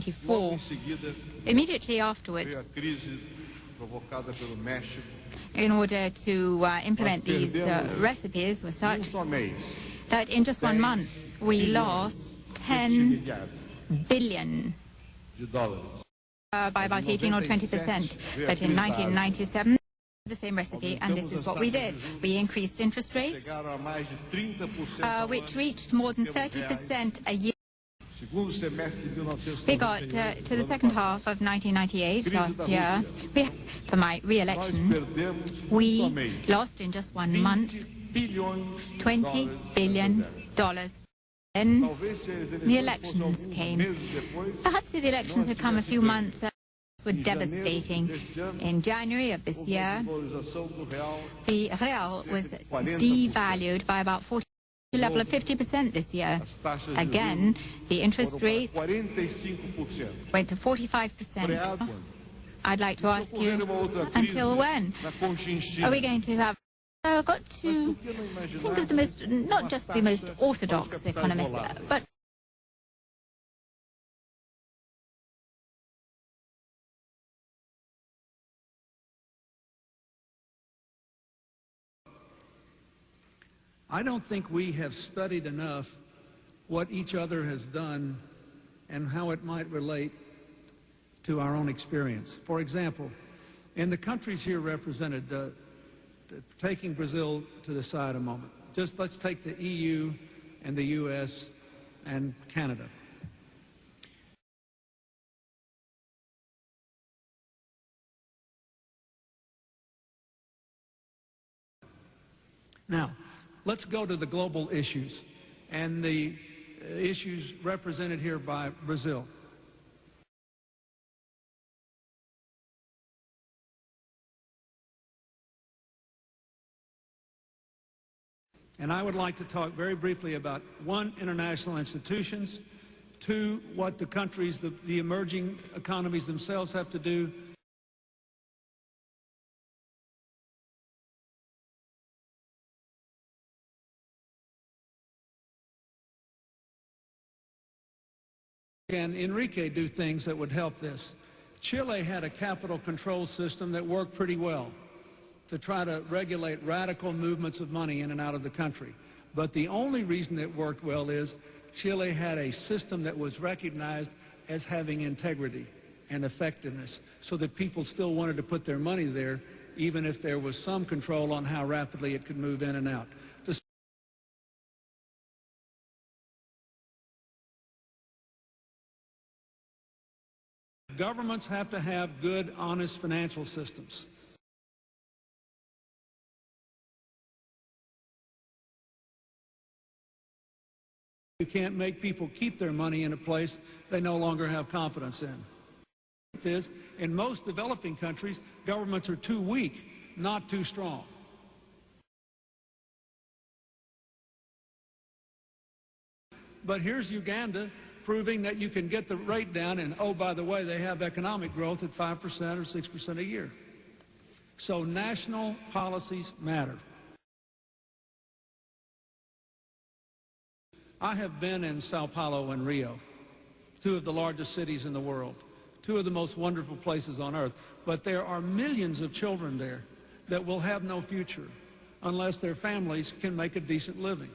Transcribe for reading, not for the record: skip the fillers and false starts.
1994. Immediately afterwards, in order to implement these recipes, were such that in just 1 month we lost 10 billion by about 18 or 20%. But in 1997, the same recipe, and this is what we did. We increased interest rates, which reached more than 30% a year. We got to the second half of 1998, last year. For my re-election, we lost in just 1 month $20 billion. Then the elections came. Perhaps if the elections had come a few months were devastating. In January of this year, the real was devalued by about 40%, to a level of 50% this year. Again, the interest rates went to 45%. I'd like to ask you, until when are we going to have got to think of the most, not just the most orthodox economists, but I don't think we have studied enough what each other has done and how it might relate to our own experience. For example, in the countries here represented, taking Brazil to the side a moment, just let's take the EU and the US and Canada. Now, let's go to the global issues and the issues represented here by Brazil. And I would like to talk very briefly about, one, international institutions, two, what the countries, the emerging economies themselves have to do, can Enrique do things that would help this? Chile had a capital control system that worked pretty well to try to regulate radical movements of money in and out of the country. But the only reason it worked well is Chile had a system that was recognized as having integrity and effectiveness, so that people still wanted to put their money there, even if there was some control on how rapidly it could move in and out. Governments have to have good, honest financial systems. You can't make people keep their money in a place they no longer have confidence in. In most developing countries, governments are too weak, not too strong. But here's Uganda proving that you can get the rate down, and oh, by the way, they have economic growth at 5% or 6% a year. So national policies matter. I have been in Sao Paulo and Rio, two of the largest cities in the world, two of the most wonderful places on earth, but there are millions of children there that will have no future unless their families can make a decent living.